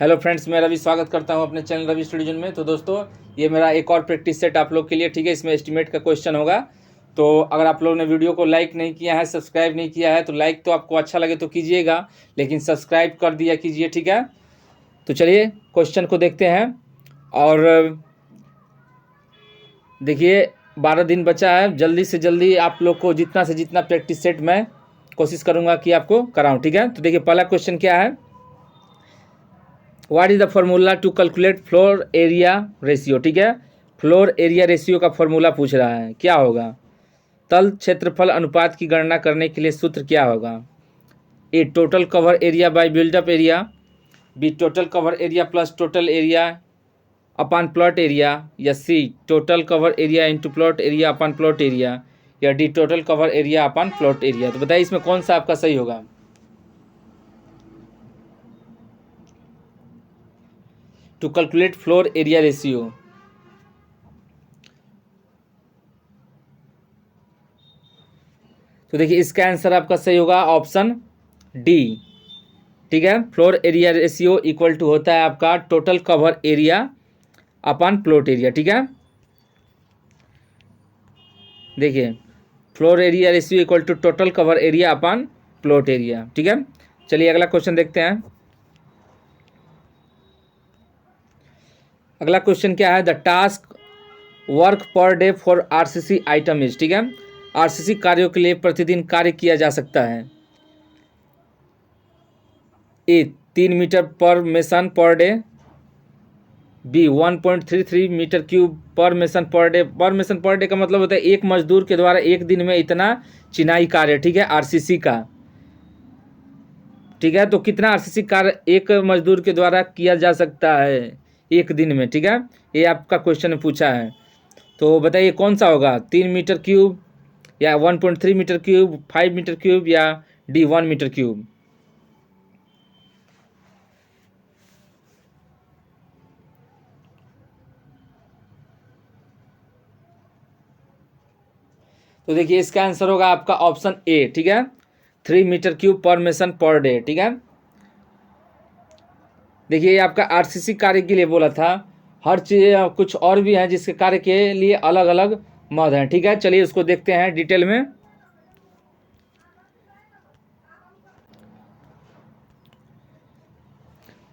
Hello friends, मैं रवि स्वागत करता हूं अपने चैनल रवि स्टडी जोन में। तो दोस्तों, ये मेरा एक और प्रैक्टिस सेट आप लोग के लिए, ठीक है। इसमें एस्टिमेट का क्वेश्चन होगा। तो अगर आप लोगों ने वीडियो को लाइक नहीं किया है, सब्सक्राइब नहीं किया है, तो लाइक तो आपको अच्छा लगे तो कीजिएगा, लेकिन सब्सक्राइब कर दिया कीजिए, ठीक है। तो चलिए क्वेश्चन को देखते हैं। और देखिए 12 दिन बचा है। जल्दी से जल्दी आप लोग को जितना से जितना प्रैक्टिस सेट मैं कोशिश करूँगा कि आपको कराऊँ, ठीक है। तो देखिए पहला क्वेश्चन क्या है। What is the formula to calculate floor area ratio, ठीक है। फ्लोर एरिया रेशियो का फार्मूला पूछ रहा है, क्या होगा। तल क्षेत्रफल अनुपात की गणना करने के लिए सूत्र क्या होगा। A total cover area by built up area, B total cover area plus total area upon plot area, या C total cover area into plot area upon plot area, या D total cover area upon plot area. तो बताइए इसमें कौन सा आपका सही होगा। To calculate floor area ratio, तो देखिए इसका आंसर आपका सही होगा ऑप्शन डी, ठीक है। Floor area ratio equal to होता है आपका total cover area upon plot area, ठीक है। देखिए floor area ratio equal to total cover area upon plot area, ठीक है। चलिए अगला क्वेश्चन देखते हैं। अगला क्वेश्चन क्या है। The task work per day for RCC item is, ठीक है। आरसीसी कार्यों के लिए प्रतिदिन कार्य किया जा सकता है। A 3 metre per mason per day, B 1.33 metre cube per mason per day. Per mason per day का मतलब होता है एक मजदूर के द्वारा एक दिन में इतना चिनाई कार्य, ठीक है, आरसीसी का, ठीक है। तो कितना आरसीसी कार्य एक मजदूर के द्वारा किया जा सकता है एक दिन में, ठीक है। ये आपका क्वेश्चन में पूछा है। तो बताइए कौन सा होगा, 3 मीटर क्यूब, या 1.3 मीटर क्यूब, 5 मीटर क्यूब, या डी 1 मीटर क्यूब। तो देखिए इसका आंसर होगा आपका ऑप्शन ए, ठीक है। 3 metre cube per mason per day, ठीक है। देखिए ये आपका आरसीसी कार्य के लिए बोला था। हर चीज कुछ और भी हैं जिसके कार्य के लिए अलग अलग मद हैं, ठीक है। चलिए उसको देखते हैं डिटेल में।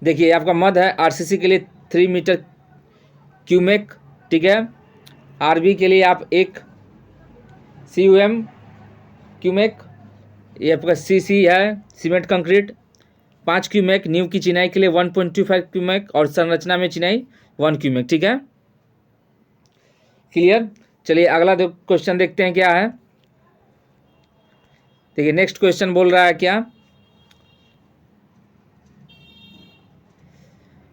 देखिए आपका मद है आरसीसी के लिए 3 मीटर क्यूमेक, ठीक है। आरबी के लिए आप 1 CUM क्यूमेक, ये आपका CC है सीमेंट कंक्रीट। 5 क्यूमेक नींव की चिनाई के लिए 1.25 क्यूमेक, और संरचना में चिनाई 1 क्यूमेक, ठीक है। क्लियर। चलिए अगला क्वेश्चन देखते हैं क्या है। देखिए नेक्स्ट क्वेश्चन बोल रहा है क्या।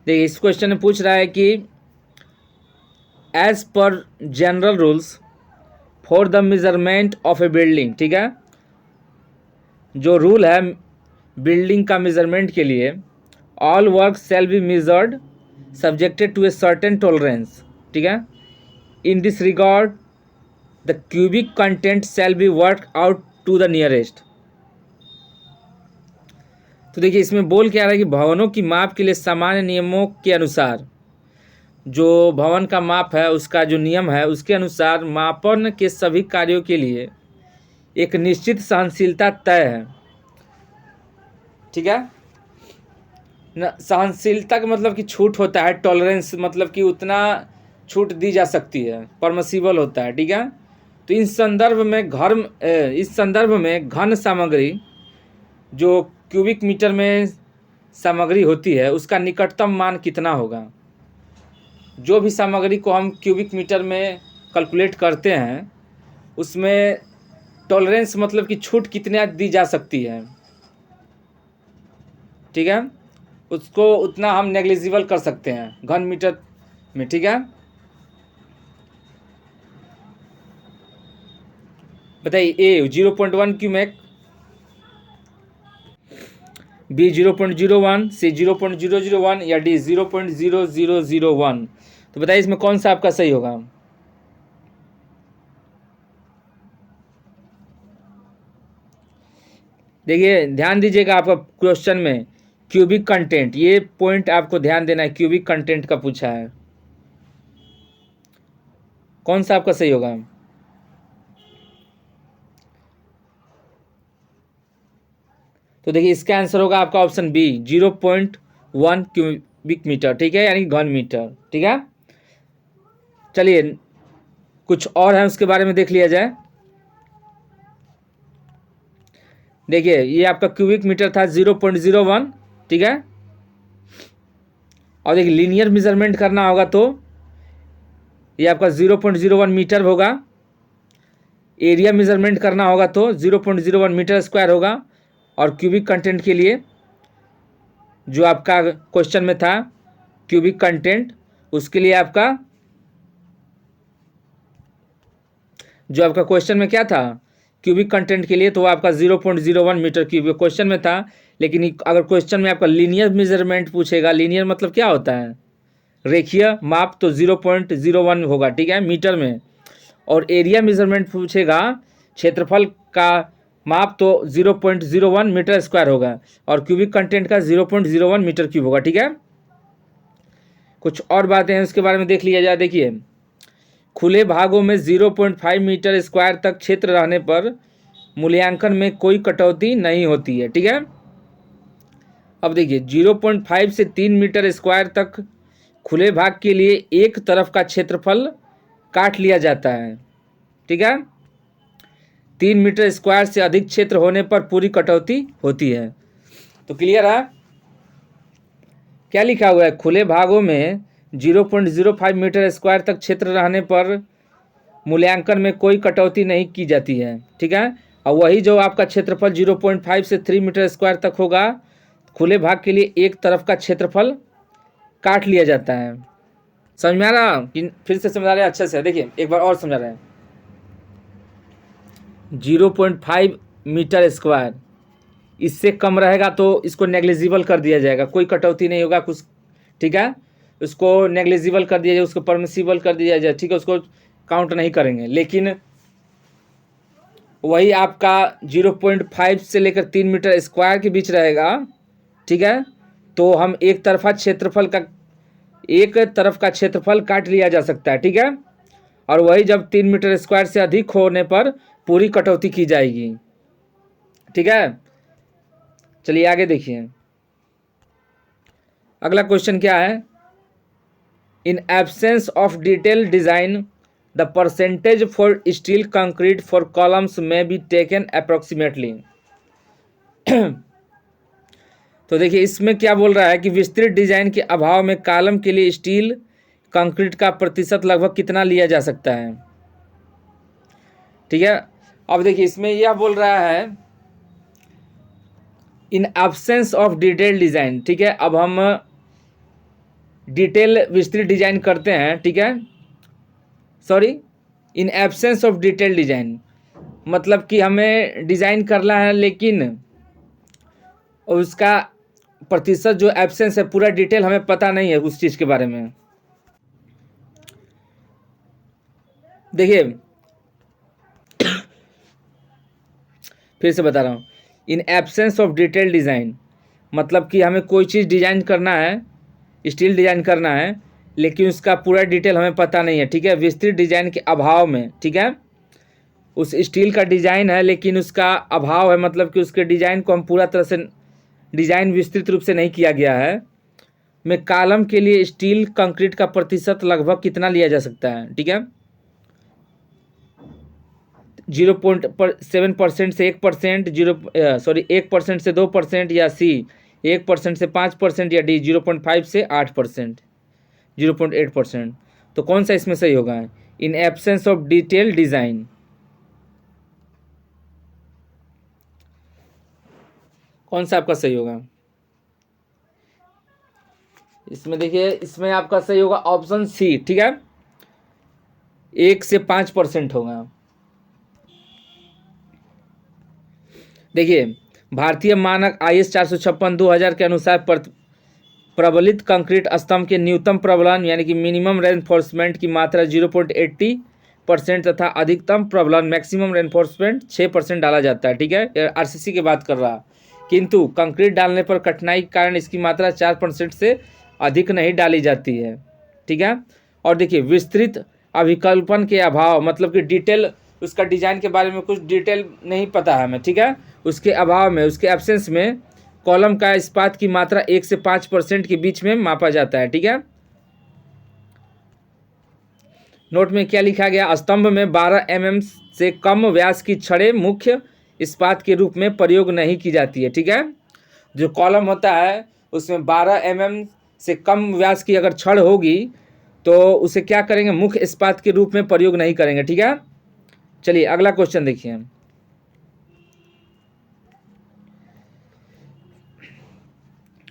देखिए इस क्वेश्चन में पूछ रहा है कि as per general rules for the measurement of a building, ठीक है। जो रूल है बिल्डिंग का मेजरमेंट के लिए, all work shall be measured subjected to a certain tolerance, ठीक है। In this regard the cubic content shall be work out to the nearest. तो देखिए इसमें बोल क्या रहा है कि भवनों की माप के लिए सामान्य नियमों के अनुसार, जो भवन का माप है उसका जो नियम है उसके अनुसार मापन के सभी कार्यों के लिए एक निश्चित सहनशीलता तय है, ठीक है न। सहनशीलता का मतलब कि छूट होता है, टॉलरेंस मतलब कि उतना छूट दी जा सकती है, परमिसिबल होता है, ठीक है। तो इस संदर्भ में घन सामग्री जो क्यूबिक मीटर में सामग्री होती है उसका निकटतम मान कितना होगा। जो भी सामग्री को हम क्यूबिक मीटर में कैलकुलेट करते हैं उसमें टॉलरेंस मतलब कि छूट कितने दी जा सकती है, ठीक है। उसको उतना हम नेग्लिजिबल कर सकते हैं घन मीटर में, ठीक है। बताइए ए 0.1 क्यूमेक, बी 0.01, सी 0.001, या डी 0.0001। तो बताइए इसमें कौन सा आपका सही होगा। देखिए ध्यान दीजिएगा आपका क्वेश्चन में क्यूबिक कंटेंट, ये पॉइंट आपको ध्यान देना है, क्यूबिक कंटेंट का पूछा है। कौन सा आपका सही होगा? तो देखिए इसका आंसर होगा आपका ऑप्शन बी, 0.1 क्यूबिक मीटर, ठीक है, यानी घन मीटर, ठीक है। चलिए कुछ और है उसके बारे में देख लिया जाए। देखिए ये आपका क्यूबिक मीटर था 0.01, ठीक है। और देखिए लीनियर मेजरमेंट करना होगा तो ये आपका 0.01 मीटर होगा। एरिया मेजरमेंट करना होगा तो 0.01 मीटर स्क्वायर होगा। और क्यूबिक कंटेंट के लिए जो आपका क्वेश्चन में था क्यूबिक कंटेंट, उसके लिए आपका जो आपका क्वेश्चन में क्या था क्यूबिक कंटेंट के लिए, तो वो आपका 0.01 मीटर क्यूबिक क्वेश्चन में था। लेकिन अगर क्वेश्चन में आपका लीनियर मेजरमेंट पूछेगा, लीनियर मतलब क्या होता है, रेखीय माप, तो 0.01 होगा, ठीक है, मीटर में। और एरिया मेजरमेंट पूछेगा, क्षेत्रफल का माप, तो 0.01 मीटर स्क्वायर होगा। और क्यूबिक कंटेंट का 0.01 मीटर क्यूब होगा, ठीक है। कुछ और बातें हैं उसके बारे में देख लिया जाए। देखिए खुले भागों में 0.5 मीटर स्क्वायर तक क्षेत्र रहने पर मूल्यांकन में कोई कटौती नहीं होती है, ठीक है। अब देखिए 0.5 से 3 मीटर स्क्वायर तक खुले भाग के लिए एक तरफ का क्षेत्रफल काट लिया जाता है, ठीक है। 3 मीटर स्क्वायर से अधिक क्षेत्र होने पर पूरी कटौती होती है। तो क्लियर है? क्या लिखा हुआ है, खुले भागों में 0.05 मीटर स्क्वायर तक क्षेत्र रहने पर मूल्यांकन में कोई कटौती नहीं की जाती है, ठीक है। और वही जो आपका क्षेत्रफल 0.5 से 3 मीटर स्क्वायर तक होगा, खुले भाग के लिए एक तरफ का क्षेत्रफल काट लिया जाता है। समझ में आ रहा कि फिर से समझा रहे हैं अच्छे से? देखिए एक बार और समझा रहे हैं। 0.5 मीटर स्क्वायर, इससे कम रहेगा तो इसको नेग्लिजिबल कर दिया जाएगा, कोई कटौती नहीं होगा कुछ, ठीक है। उसको नेग्लिजिबल कर दिया जाए, उसको परमिसिबल कर दिया जाए, ठीक है, उसको काउंट नहीं करेंगे। लेकिन वही आपका 0.5 से लेकर 3 मीटर स्क्वायर के बीच रहेगा, ठीक है, तो हम एक तरफा क्षेत्रफल काट लिया जा सकता है, ठीक है। और वही जब 3 मीटर स्क्वायर से अधिक होने पर पूरी कटौती की जाएगी, ठीक है। चलिए आगे देखिए, अगला क्वेश्चन क्या है, in absence of detail design the percentage for steel concrete for columns में बी टेकन अप्रोक्सीमेटली। तो देखिए इसमें क्या बोल रहा है कि विस्तृत डिजाइन के अभाव में कॉलम के लिए स्टील कंक्रीट का प्रतिशत लगभग कितना लिया जा सकता है, ठीक है। अब देखिए इसमें यह बोल रहा है in absence of detail design, ठीक है। अब हम डिटेल विस्तृत डिजाइन करते हैं, ठीक है, sorry, in absence of detail design मतलब कि हमें डिज़ाइन करना है लेकिन उसका प्रतिशत जो एब्सेंस है, पूरा डिटेल हमें पता नहीं है उस चीज़ के बारे में। देखिए फिर से बता रहा हूँ, in absence of detail design मतलब कि हमें कोई चीज़ डिज़ाइन करना है, स्टील डिज़ाइन करना है, लेकिन उसका पूरा डिटेल हमें पता नहीं है, ठीक है, विस्तृत डिज़ाइन के अभाव में, ठीक है। उस स्टील का डिज़ाइन है लेकिन उसका अभाव है, मतलब कि उसके डिज़ाइन को हम पूरा तरह से डिज़ाइन विस्तृत रूप से नहीं किया गया है। में कॉलम के लिए स्टील कंक्रीट का प्रतिशत लगभग कितना लिया जा सकता है, ठीक है। 0.7% से 1%, 1% से 2%, या सी 1% से 5%, या डी 0.5 से 8%, 0.8%। तो कौन सा इसमें सही होगा, in absence of detail design, कौन सा आपका सही होगा? इसमें देखिए इसमें आपका सही होगा ऑप्शन सी, ठीक है, 1 से 5% होगा। देखिए भारतीय मानक IS 456/2000 के अनुसार प्रबलित कंक्रीट स्तंभ के न्यूनतम प्रबलन यानी कि मिनिमम रेनफोर्समेंट की मात्रा 0.80% तथा अधिकतम प्रबलन मैक्सिमम रेनफोर्समेंट 6% डाला जाता है, ठीक है। RCC की बात कर रहा, किंतु कंक्रीट डालने पर कठिनाई के कारण इसकी मात्रा 4% से अधिक नहीं डाली जाती है। ठीक है। और देखिए विस्तृत अभिकल्पन के अभाव, मतलब कि डिटेल उसका डिजाइन के बारे में कुछ डिटेल नहीं पता है हमें। ठीक है। उसके अभाव में, उसके एब्सेंस में कॉलम का इस्पात की मात्रा 1 से 5% के बीच में मापा जाता है। ठीक है। नोट में क्या लिखा गया, स्तंभ में 12 mm से कम व्यास की छड़ें मुख्य इस्पात के रूप में प्रयोग नहीं की जाती है। ठीक है। जो कॉलम होता है उसमें 12 mm से कम व्यास की अगर छड़ होगी तो उसे क्या करेंगे, मुख्य इस्पात के रूप में प्रयोग नहीं करेंगे। ठीक है। चलिए अगला क्वेश्चन देखिए।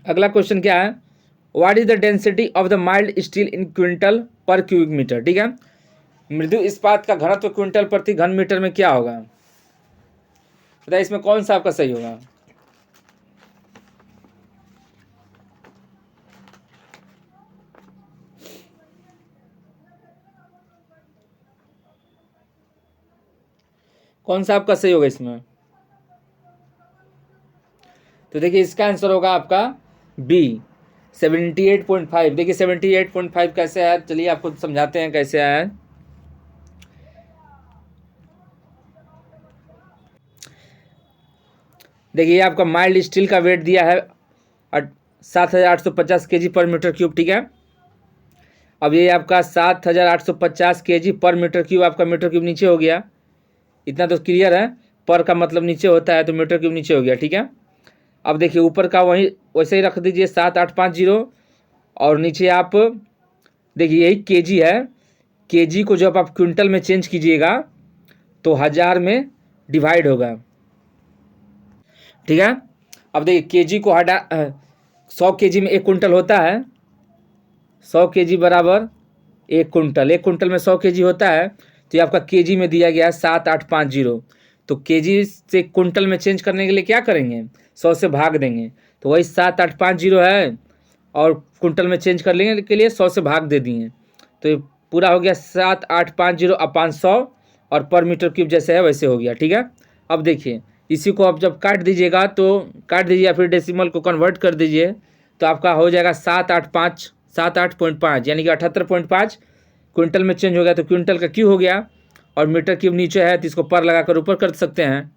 अगला क्वेश्चन क्या है, what is the density of the mild steel in quintal पर क्यूबिक मीटर। ठीक है। मृदु इस्पात का घनत्व क्विंटल प्रति घन मीटर में क्या होगा, बताइए इसमें कौन सा आपका सही होगा। कौन सा आपका सही होगा इसमें, तो देखिए इसका आंसर होगा आपका बी 78.5। देखिए 78.5 कैसे है, चलिए आपको समझाते हैं कैसे है। देखिए आपका माइल्ड स्टील का वेट दिया है 7,850 kg पर मीटर क्यूब। ठीक है। अब ये आपका 7,850 kg पर मीटर क्यूब, आपका मीटर क्यूब नीचे हो गया, इतना तो क्लियर है। पर का मतलब नीचे होता है तो मीटर क्यूब नीचे हो गया। ठीक है। अब देखिए ऊपर का वही वैसे ही रख दीजिए 7,850, और नीचे आप देखिए यही केजी है। केजी को जब आप क्विंटल में चेंज कीजिएगा तो 1000 में डिवाइड होगा। ठीक है। अब देखिए केजी को हटा 100 केजी में 1 कुंटल होता है, 100 केजी बराबर 1 कुंटल, 1 कुंटल में 100 केजी होता है, तो ये आपका केजी में दिया गया है 7,850। तो केजी से कुंटल में चेंज करने के लिए क्या करेंगे, 100 से भाग देंगे, तो वही 7,850 है, और कुंटल में चेंज करने के लिए 100 से भाग दे दिए, तो ये पूरा हो गया 7,850 अपान 100, और पर मीटर क्यूब जैसे है वैसे हो गया। ठीक है। अब देखिए इसी को आप जब काट दीजिएगा तो काट दीजिए या फिर डेसिमल को कन्वर्ट कर दीजिए तो आपका हो जाएगा 7,8.5 यानी कि 78.5। क्विंटल में चेंज हो गया तो क्विंटल का क्यू हो गया, और मीटर क्यूब नीचे है तो इसको पर लगाकर ऊपर कर सकते हैं।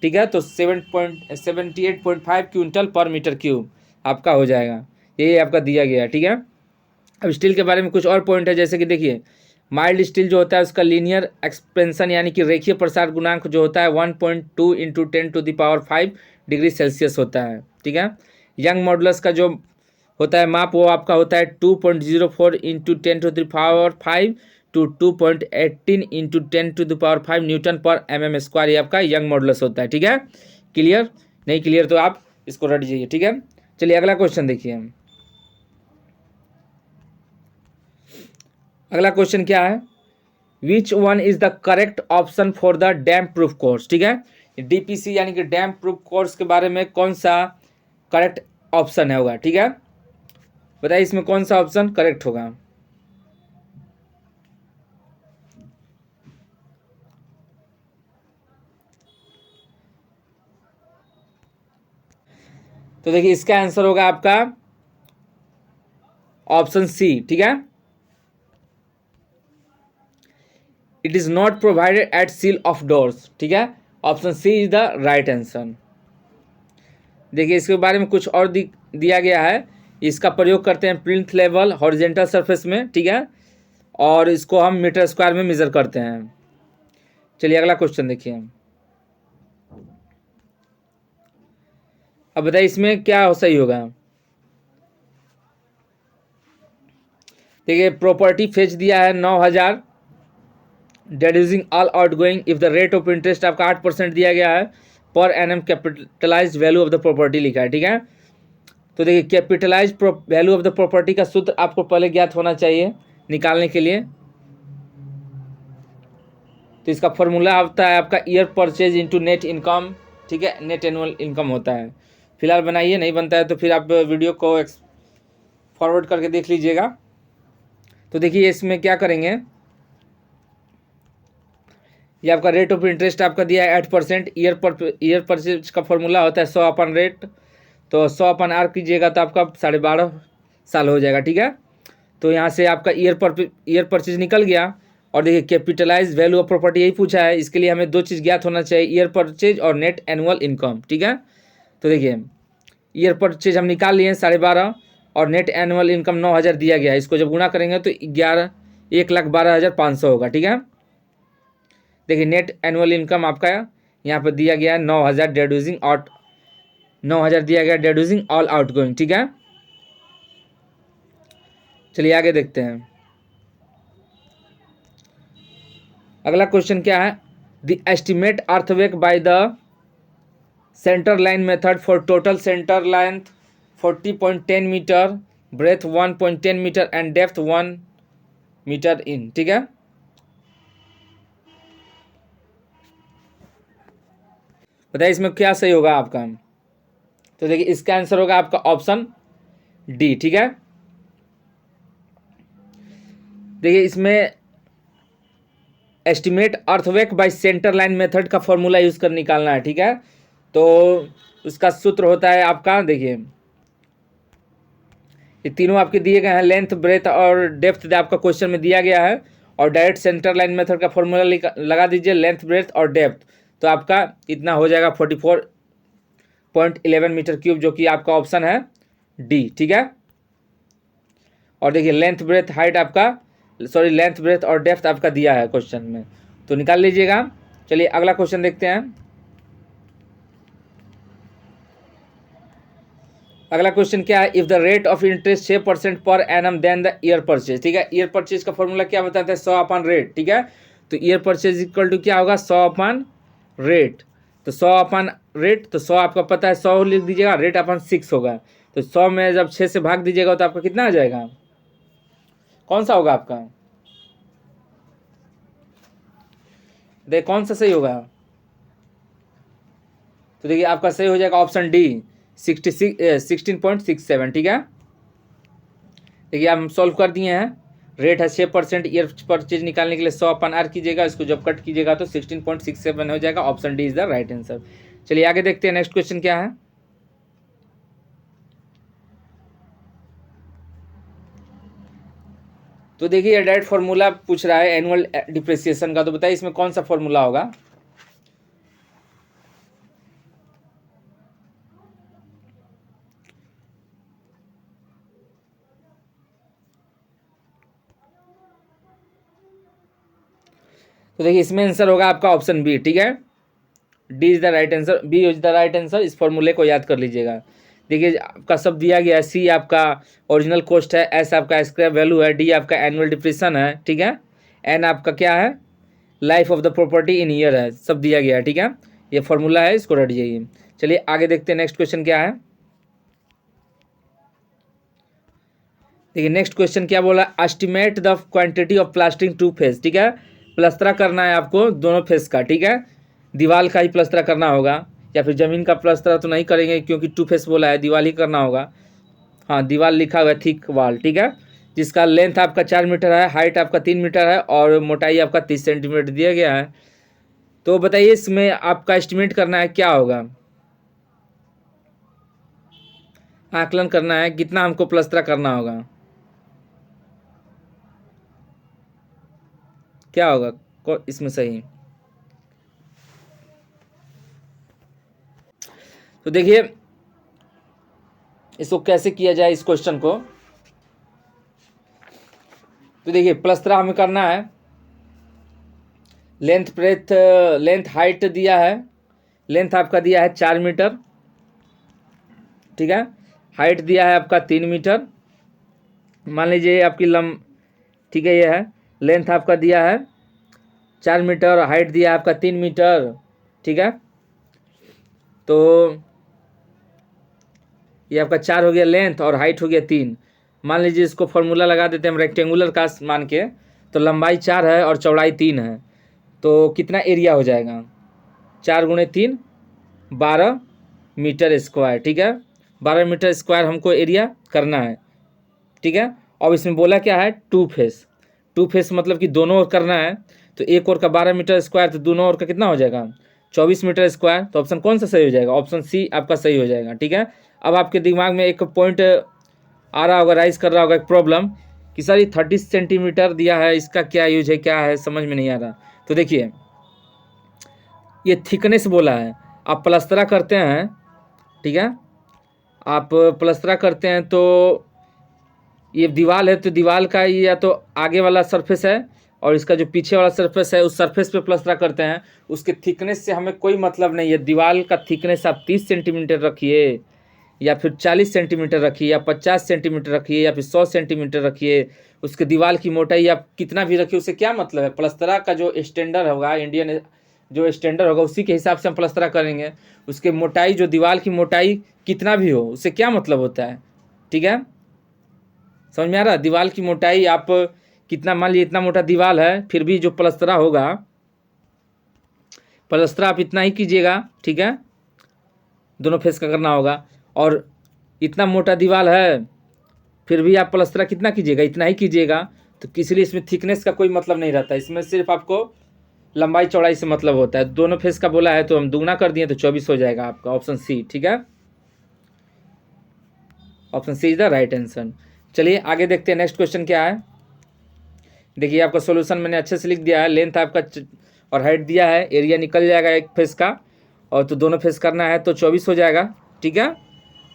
ठीक है। तो 78.5 क्विंटल पर मीटर क्यूब आपका हो जाएगा, यही आपका दिया गया है। ठीक है। अब स्टील के बारे में कुछ और पॉइंट है, जैसे कि देखिए माइल्ड स्टील जो होता है उसका लीनियर एक्सपेंशन यानी कि रेखीय प्रसार गुणांक जो होता है 1.2 × 10⁵ डिग्री सेल्सियस होता है। ठीक है। यंग मॉडुलस का जो होता है माप वो आपका होता है 2.04 × 10⁵ टू 2.18 × 10⁵ न्यूटन पर mm², ये आपका यंग मॉडुलस होता है। ठीक है। क्लियर, नहीं क्लियर तो आप इसको रट जाइए। ठीक है। चलिए अगला क्वेश्चन देखिए। अगला क्वेश्चन क्या है, which one is the correct option for the dam proof course. ठीक है। डीपीसी यानी कि डैम प्रूफ कोर्स के बारे में कौन सा करेक्ट ऑप्शन है होगा। ठीक है। बताइए इसमें कौन सा ऑप्शन करेक्ट होगा। तो देखिए इसका आंसर होगा आपका ऑप्शन सी। ठीक है। It is not provided at sill of doors. ठीक है। Option C is the right answer. देखिए इसके बारे में कुछ और दिया गया है, इसका प्रयोग करते हैं प्लिंथ लेवल हॉरिजेंटल सरफेस में। ठीक है। और इसको हम मीटर स्क्वायर में मेजर करते हैं। चलिए अगला क्वेश्चन देखिए। अब बताइए इसमें क्या सही होगा। देखिए प्रॉपर्टी फेच दिया है 9,000, deducing all outgoing if the rate of interest आपका 8% दिया गया है, पर एनम capitalise value of the property लिखा है। ठीक है। तो देखिए capitalise value of the property का सूत्र आपको पहले ज्ञात होना चाहिए निकालने के लिए। तो इसका फॉर्मूला होता है आपका year purchase into net income. ठीक है। नेट एनुअल इनकम होता है। फिलहाल बनाइए, नहीं बनता है तो फिर आप वीडियो को फॉरवर्ड करके देख लीजिएगा। तो देखिए इसमें क्या करेंगे, ये आपका रेट ऑफ इंटरेस्ट आपका दिया है 8%। ईयर परचेज का फॉर्मूला होता है 100/रेट, तो 100/R कीजिएगा तो आपका 12.5 साल हो जाएगा, ठीक है। तो यहाँ से आपका ईयर परचेज निकल गया। और देखिए कैपिटलाइज वैल्यू ऑफ प्रॉपर्टी यही पूछा है, इसके लिए हमें दो चीज़ ज्ञात होना चाहिए, ईयर परचेज और नेट एनुअल इनकम, ठीक है। तो देखिए ईयर परचेज हम निकाल लिए 12.5 और नेट एनुअल इनकम 9,000 दिया गया है। इसको जब गुणा करेंगे तो 1,12,500 होगा, ठीक है। देखिए नेट एनुअल इनकम आपका यहाँ पर दिया गया है 9,000 दिया गया डेड्यूसिंग ऑल आउटगोइंग, ठीक है। चलिए आगे देखते हैं। अगला क्वेश्चन क्या है, the estimate earthquake by the centre line method for total centre length 40.10 metre, breadth 1.10 metre and depth 1 metre in, ठीक है। बताइए इसमें क्या सही होगा आपका। तो देखिए इसका आंसर होगा आपका ऑप्शन डी, ठीक है। देखिए इसमें estimate earthquake bye centre line method का फॉर्मूला यूज कर निकालना है, ठीक है। तो उसका सूत्र होता है आपका, देखिए ये तीनों आपके दिए गए हैं, लेंथ ब्रेथ और डेप्थ आपका क्वेश्चन में दिया गया है। और डायरेक्ट सेंटर लाइन मेथड का फॉर्मूला लगा दीजिए, लेंथ ब्रेथ और डेप्थ, तो आपका इतना हो जाएगा 44.11 मीटर क्यूब, जो कि आपका ऑप्शन है डी, ठीक है। और देखिए लेंथ ब्रेथ और डेप्थ आपका दिया है क्वेश्चन में, तो निकाल लीजिएगा। चलिए अगला क्वेश्चन देखते हैं। अगला क्वेश्चन क्या है, if the rate of interest 6% per annum then the year purchase, ठीक है। ईयर परचेज का फॉर्मूला क्या बताता है, 100/रेट, ठीक है। तो ईयर परचेज इक्वल टू क्या होगा, 100/रेट। तो 100/रेट, तो 100 आपका पता है, 100 लिख दीजिएगा, रेट अपन 6 होगा। तो 100 में जब 6 से भाग दीजिएगा तो आपका कितना आ जाएगा, कौन सा होगा आपका, देख कौन सा सही होगा। तो देखिए आपका सही हो जाएगा ऑप्शन डी 16.67, ठीक है। देखिए हम सॉल्व कर दिए हैं। रेट है 6%, ईयर परचेज निकालने के लिए 100/R कीजिएगा, इसको जब कट कीजिएगा तो 16.67 हो जाएगा। Option D is the right answer. चलिए आगे देखते हैं नेक्स्ट क्वेश्चन क्या है। तो देखिए डायरेक्ट फॉर्मूला पूछ रहा है एनुअल डिप्रिसिएशन का, तो बताइए इसमें कौन सा फॉर्मूला होगा। तो देखिए इसमें आंसर होगा आपका ऑप्शन बी, ठीक है। D is the right answer, B is the right answer. इस फॉर्मूले को याद कर लीजिएगा। देखिए आपका सब दिया गया है, सी आपका ओरिजिनल कॉस्ट है, एस आपका स्क्रैप वैल्यू है, डी आपका एनुअल डिप्रेशन है, ठीक है। एन आपका क्या है, life of the property in year है, सब दिया गया है, ठीक है। ये फॉर्मूला है, इसको रट जाइए। चलिए आगे देखते हैं नेक्स्ट क्वेश्चन क्या है। देखिए नेक्स्ट क्वेश्चन क्या बोला, estimate the quantity of plastering to face, ठीक है। प्लस्तरा करना है आपको दोनों फेस का, ठीक है। दीवार का ही प्लस्तरा करना होगा, या फिर ज़मीन का प्लस्तरा तो नहीं करेंगे क्योंकि टू फेस बोला है, दीवार ही करना होगा। हाँ दीवार लिखा हुआ है, थिक वाल, ठीक है। जिसका लेंथ आपका 4 मीटर है, हाइट आपका 3 मीटर है और मोटाई आपका 30 सेंटीमीटर दिया गया है। तो बताइए इसमें आपका एस्टिमेट करना है क्या होगा, आकलन करना है कितना हमको प्लस्तरा करना होगा, क्या होगा इसमें सही। तो देखिए इसको कैसे किया जाए इस क्वेश्चन को। तो देखिए प्लस्तरा हमें करना है, लेंथ हाइट दिया है, लेंथ आपका दिया है 4 मीटर, ठीक है। हाइट दिया है आपका 3 मीटर, मान लीजिए आपकी ठीक है, ये है लेंथ आपका दिया है 4 मीटर और हाइट दिया है आपका 3 मीटर, ठीक है। तो ये आपका 4 हो गया लेंथ और हाइट हो गया 3। मान लीजिए इसको फॉर्मूला लगा देते हैं हम रेक्टेंगुलर का मान के, तो लंबाई 4 है और चौड़ाई 3 है, तो कितना एरिया हो जाएगा, 4 × 3 12 मीटर स्क्वायर, ठीक है। 12 मीटर स्क्वायर हमको एरिया करना है, ठीक है। अब इसमें बोला क्या है, टू फेस मतलब कि दोनों करना है, तो एक ओर का 12 मीटर स्क्वायर, तो दोनों ओर का कितना हो जाएगा 24 मीटर स्क्वायर। तो ऑप्शन कौन सा सही हो जाएगा, ऑप्शन सी आपका सही हो जाएगा। ठीक है, अब आपके दिमाग में एक पॉइंट आ रहा होगा, राइज कर रहा होगा एक प्रॉब्लम कि सर ये 30 सेंटीमीटर दिया है, इसका क्या यूज है, क्या है, समझ में नहीं आ रहा। तो देखिए ये थिकनेस बोला है, आप प्लस्तरा करते हैं, ठीक है, आप प्लस्तरा करते हैं तो ये दीवार है, तो दीवार का ये या तो आगे वाला सरफेस है और इसका जो पीछे वाला सरफेस है उस सरफेस पे प्लस्तरा करते हैं, उसके थिकनेस से हमें कोई मतलब नहीं है। दीवार का थिकनेस आप 30 सेंटीमीटर रखिए या फिर 40 सेंटीमीटर रखिए या 50 सेंटीमीटर रखिए या फिर 100 सेंटीमीटर रखिए, उसके दीवार की मोटाई आप कितना भी रखिए, उससे क्या मतलब है। प्लस्तरा का जो स्टैंडर्ड होगा, इंडियन जो स्टैंडर्ड होगा उसी के हिसाब से हम प्लस्तरा करेंगे। उसके मोटाई, जो दीवार की मोटाई कितना भी हो, उससे क्या मतलब होता है। ठीक है, समझ में आ रहा है। दीवार की मोटाई आप कितना, मान लीजिए इतना मोटा दीवार है, फिर भी जो प्लस्तरा होगा, प्लस्तरा आप इतना ही कीजिएगा, ठीक है, दोनों फेस का करना होगा। और इतना मोटा दीवार है फिर भी आप प्लस्तरा कितना कीजिएगा, इतना ही कीजिएगा। तो इसलिए इसमें थिकनेस का कोई मतलब नहीं रहता, इसमें सिर्फ आपको लंबाई चौड़ाई से मतलब होता है। दोनों फेस का बोला है तो हम दुगना कर दिए तो 24 हो जाएगा आपका, ऑप्शन सी। ठीक है, option C is the right answer. चलिए आगे देखते हैं नेक्स्ट क्वेश्चन क्या है। देखिए आपका सॉल्यूशन मैंने अच्छे से लिख दिया है, लेंथ आपका और हाइट दिया है, एरिया निकल जाएगा एक फेस का, और तो दोनों फेस करना है तो 24 हो जाएगा। ठीक है,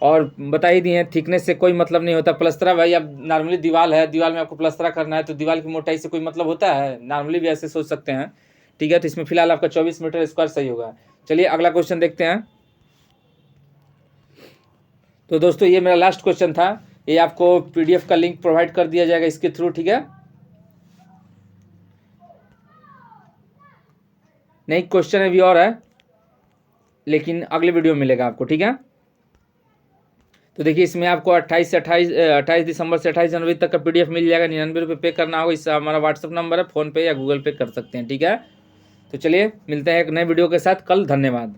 और बता ही दिए हैं थिकनेस से कोई मतलब नहीं होता। प्लस्तरा भाई अब नॉर्मली दीवार है, दीवार में आपको प्लस्तरा करना है तो दीवार की मोटाई से कोई मतलब होता है, नॉर्मली भी ऐसे सोच सकते हैं। ठीक है, तो इसमें फिलहाल आपका 24 मीटर स्क्वायर सही होगा। चलिए अगला क्वेश्चन देखते हैं। तो दोस्तों ये मेरा लास्ट क्वेश्चन था, ये आपको पीडीएफ का लिंक प्रोवाइड कर दिया जाएगा इसके थ्रू। ठीक है, नहीं क्वेश्चन अभी और है लेकिन अगले वीडियो में मिलेगा आपको। ठीक है, तो देखिए इसमें आपको 28 दिसंबर से 28 जनवरी तक का पीडीएफ मिल जाएगा। 99 रुपये पे करना होगा, इससे हमारा व्हाट्सअप नंबर है, फ़ोन पे या गूगल पे कर सकते हैं। ठीक है, तो चलिए मिलते हैं एक नए वीडियो के साथ कल। धन्यवाद।